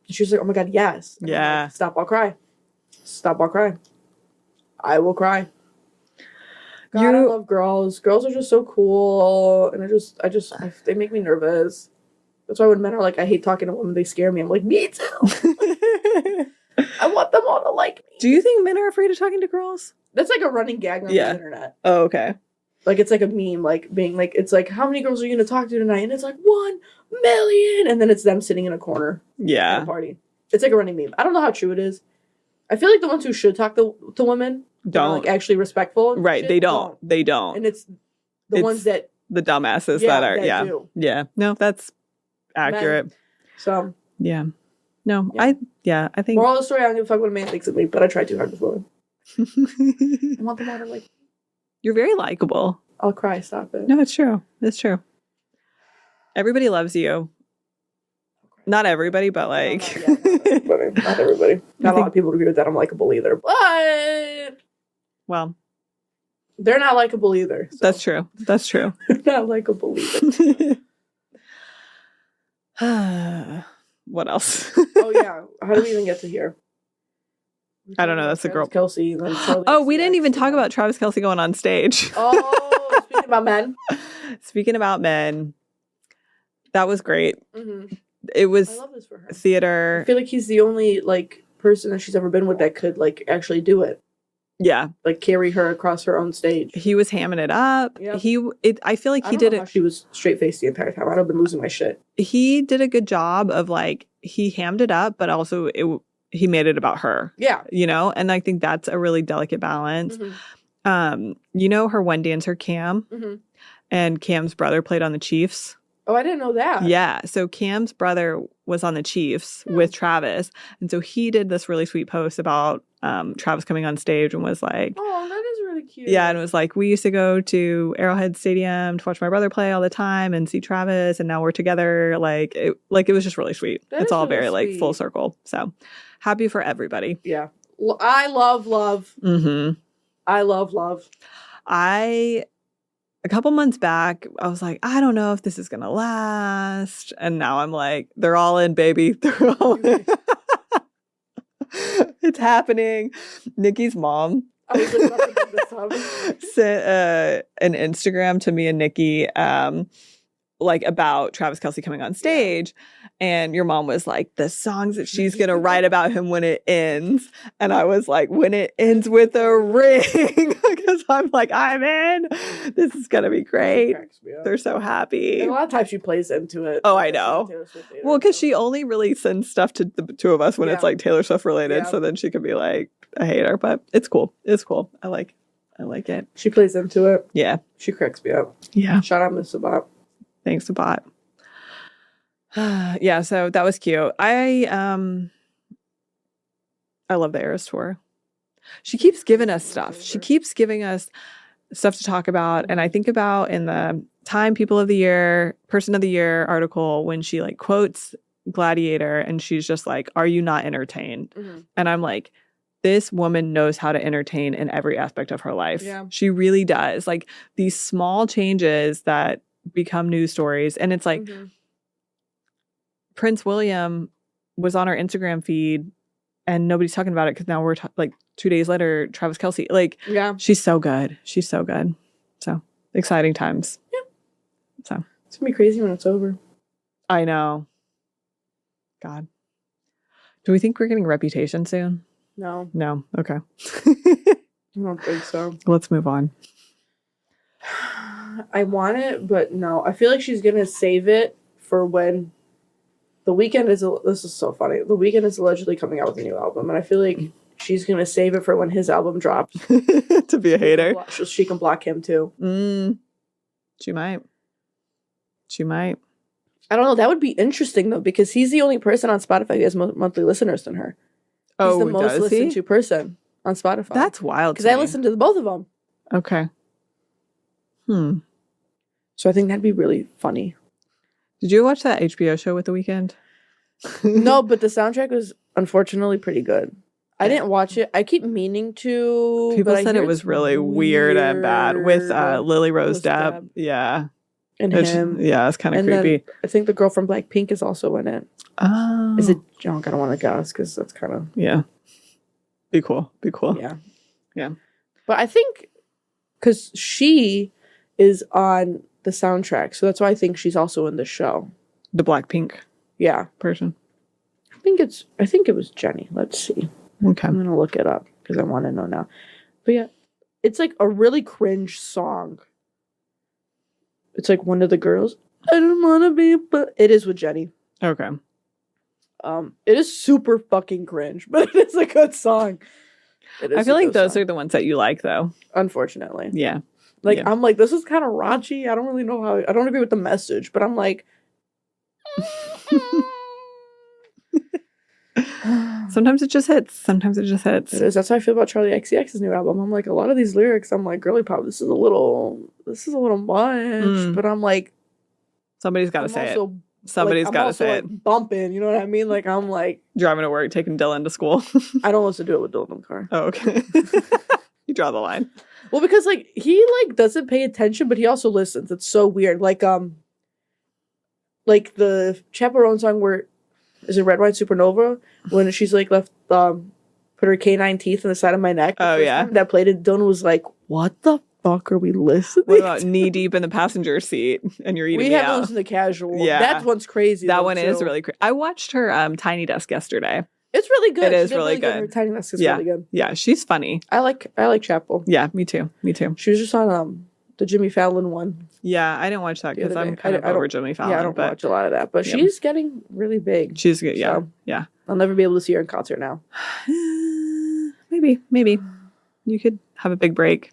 And she was like, oh my God, yes. And I'm Yeah. like, stop, I'll cry. Stop, I'll cry. I will cry. God, I love girls. Girls are just so cool, and they make me nervous. That's why when men are like, I hate talking to women, they scare me. I'm like, me too. I want them all to like me. Do you think men are afraid of talking to girls? That's like a running gag on the internet. Oh, okay. Like, it's like a meme, like, being like, it's like, how many girls are you going to talk to tonight? And it's like, 1,000,000! And then it's them sitting in a corner. Yeah. At a party. It's like a running meme. I don't know how true it is. I feel like the ones who should talk to women don't. Like, actually respectful. Right, they don't. They don't. And it's the ones that... The dumbasses that are, do. Yeah. No, that's accurate. Men. So... Yeah. No, yeah. I think... Moral of the story, I don't give a fuck what a man thinks of me, but I try too hard with women. I want them all to like... You're very likable. I'll cry, stop it. No, it's true. It's true. Everybody loves you. Not everybody, but like... Not everybody. Not a lot of people agree with that I'm likable either, but... Well... They're not likable either. So. That's true. That's true. They're not likable either. What else? Oh, yeah. How do we even get to here? I don't know. That's a girl. Kelce. We didn't even talk about Travis Kelce going on stage. Oh, speaking about men. Speaking about men, that was great. Mm-hmm. It was I love this for her. Theater. I feel like he's the only person that she's ever been with that could actually do it. Yeah, carry her across her own stage. He was hamming it up. Yep. I feel like he did it. She was straight faced the entire time. I'd have been losing my shit. He did a good job of he hammed it up, but also he made it about her. Yeah, and I think that's a really delicate balance. Mm-hmm. Her one dancer Cam, mm-hmm. and Cam's brother played on the Chiefs. Oh, I didn't know that. Yeah. So Cam's brother was on the Chiefs with Travis. And so he did this really sweet post about Travis coming on stage and was like... Oh, that is really cute. Yeah, and it was like, we used to go to Arrowhead Stadium to watch my brother play all the time and see Travis, and now we're together. It was just really sweet. It's all really very sweet. Full circle. So happy for everybody. Yeah. I love love. Mm-hmm. I love love. A couple months back, I was like, I don't know if this is going to last. And now I'm like, they're all in, baby. They're all in. It's happening. Nikki's mom sent an Instagram to me and Nikki about Travis Kelce coming on stage. And your mom was like, the songs that she's going to write about him when it ends. And I was like, when it ends with a ring. Because I'm like, I'm in. This is going to be great. They're so happy. And a lot of times she plays into it. Oh, I know. Well, because she only really sends stuff to the two of us when it's Taylor Swift related. Yeah. So then she could be like a hater. But it's cool. It's cool. I like it. She plays into it. Yeah. She cracks me up. Yeah. Shout out Miss Sabat. Thanks, Sabat. Yeah, so that was cute. I love the Eras tour. She keeps giving us stuff. She keeps giving us stuff to talk about. And I think about in the Time People of the Year, Person of the Year article when she quotes Gladiator and she's just like, are you not entertained? Mm-hmm. And I'm like, this woman knows how to entertain in every aspect of her life. Yeah. She really does. These small changes that become news stories. And it's mm-hmm. Prince William was on our Instagram feed and nobody's talking about it because now we're 2 days later, Travis Kelce. Yeah. She's so good. She's so good. So exciting times. Yeah. So it's going to be crazy when it's over. I know. God. Do we think we're getting Reputation soon? No. No. Okay. I don't think so. Let's move on. I want it, but no. I feel like she's going to save it for when The Weeknd is... This is so funny. The Weeknd is allegedly coming out with a new album, and I feel like she's going to save it for when his album drops. To be a hater. She can block him, too. She might. She might. I don't know. That would be interesting, though, because he's the only person on Spotify who has monthly listeners than her. He's the most listened to person on Spotify. That's wild. Because I listened to both of them. Okay. So I think that'd be really funny. Did you watch that HBO show with The Weeknd? No, but the soundtrack was unfortunately pretty good. I didn't watch it. I keep meaning to. People said it was really weird and bad with Lily Rose Depp. Yeah. And him. Yeah, it's kind of creepy. I think the girl from Blackpink is also in it. Oh. Is it Junk? I don't want to guess because that's kind of... Yeah. Be cool. Yeah. Yeah. But I think because she is on the soundtrack, so that's why I think she's also in the show. The Blackpink Yeah, person. I think it was Jenny. Let's see. Okay. I'm gonna look it up because I want to know now. But yeah, it's like a really cringe song. It's like one of the girls. I don't want to be, but it is with Jenny. Okay. It is super fucking cringe, but it is a good song. I feel like those are the ones that you like, though. Unfortunately. Yeah. Like, Yeah. I'm like, this is kind of raunchy. I don't really know how. I don't agree with the message, but I'm like. Sometimes it just hits. Sometimes it just hits. It is. That's how I feel about Charlie XCX's new album. I'm like, a lot of these lyrics, I'm like, girly pop, this is a little much. But I'm like, somebody's got to say it. Somebody's got to say it. Bumping, you know what I mean? Like, I'm like driving to work, taking Dylan to school. I don't listen to it with Dylan in the car. Oh, okay. You draw the line. Well, because like he like doesn't pay attention, but he also listens. It's so weird. Like the Chaperone song where is it Red White Supernova when she's like left put her canine teeth in the side of my neck. Oh yeah, that played it. Dylan was like, "What the fuck are we listening?" What about knee deep in the passenger seat and you're eating? We haven't listened to Casual. Yeah, that one's crazy. That one is really crazy. I watched her Tiny Desk yesterday. It's really good. It is really good. Her Tiny Desk is really good. Yeah, she's funny. I like Chapel. Yeah, me too. She was just on the Jimmy Fallon one. Yeah, I didn't watch that because I'm kind of over Jimmy Fallon. Yeah, I don't watch a lot of that, but she's getting really big. She's good. Yeah, so yeah. I'll never be able to see her in concert now. Maybe you could have a big break.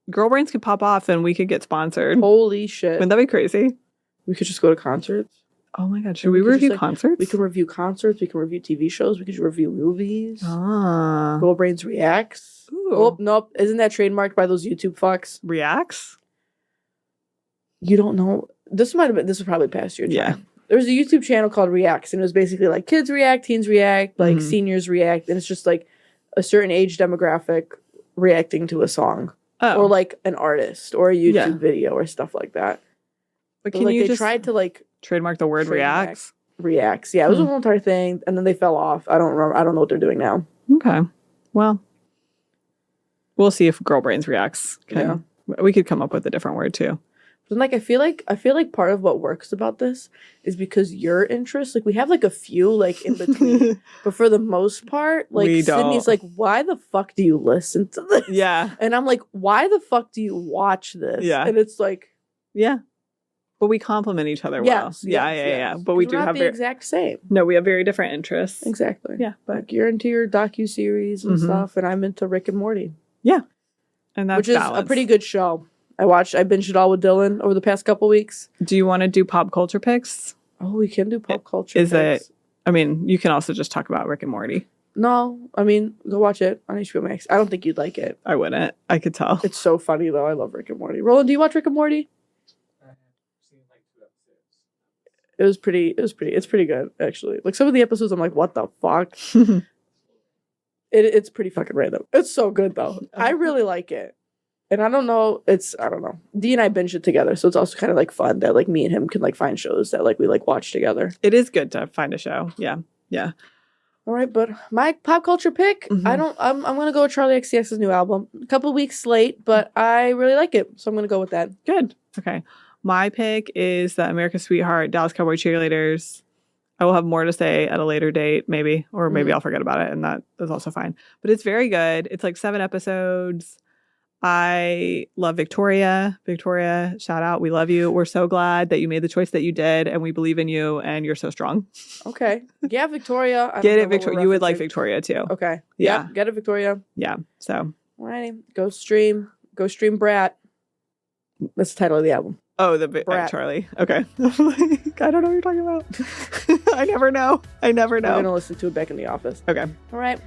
Girl Brains could pop off and we could get sponsored. Holy shit! Wouldn't that be crazy? We could just go to concerts. Oh my god! Should we review concerts? We can review concerts. We can review TV shows. We could review movies. Ah. Girl Brains reacts. Ooh. Oh nope! Isn't that trademarked by those YouTube fucks? Reacts. You don't know. This was probably past your time. Yeah. There was a YouTube channel called Reacts, and it was basically like kids react, teens react, like seniors react, and it's just like a certain age demographic reacting to a song, or like an artist, or a YouTube video, or stuff like that. But can you they tried to like trademark the word reacts? Reacts, yeah, it was a whole entire thing, and then they fell off. I don't remember. I don't know what they're doing now. Okay, well, we'll see if Girl Brains reacts. Yeah, we could come up with a different word too. But like I feel like part of what works about this is because your interests, like we have like a few like in between, but for the most part, like Sydney's like, why the fuck do you listen to this? Yeah, and I'm like, why the fuck do you watch this? Yeah, and it's like, yeah, but we complement each other well. Yeah. But we do have the exact same. No, we have very different interests. Exactly. Yeah, but like you're into your docuseries and stuff, and I'm into Rick and Morty. Yeah, and that's which is a pretty good show. I binged it all with Dylan over the past couple weeks. Do you want to do pop culture picks? Oh, we can do pop culture picks. I mean, you can also just talk about Rick and Morty. No, I mean, go watch it on HBO Max. I don't think you'd like it. I wouldn't. I could tell. It's so funny, though. I love Rick and Morty. Roland, do you watch Rick and Morty? I have seen like 2 episodes. It's pretty good, actually. Like, some of the episodes, I'm like, what the fuck? It's pretty fucking random. It's so good, though. I really like it. And I don't know. Dee and I binge it together, so it's also kind of like fun that like me and him can like find shows that like we like watch together. It is good to find a show. Yeah. All right, but my pop culture pick, I'm gonna go with Charlie XCX's new album. A couple of weeks late, but I really like it, so I'm gonna go with that. Good. Okay. My pick is the America's Sweetheart, Dallas Cowboy Cheerleaders. I will have more to say at a later date, maybe, or maybe I'll forget about it, and that is also fine. But it's very good. It's like 7 episodes. I love Victoria. Victoria, shout out. We love you. We're so glad that you made the choice that you did, and we believe in you, and you're so strong. Okay. Yeah, Victoria. Get it, Victoria. You would like Victoria, too. Okay. Yeah. Get it, Victoria. Yeah. So. Alrighty. Go stream Brat. That's the title of the album. Oh, the Brat. Charlie. Okay. I don't know what you're talking about. I never know. I'm going to listen to it back in the office. Okay. All right.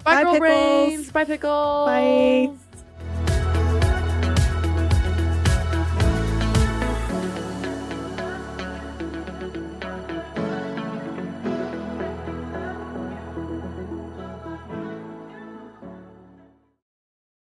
Bye, Girl Brains. Bye, Pickles. Bye.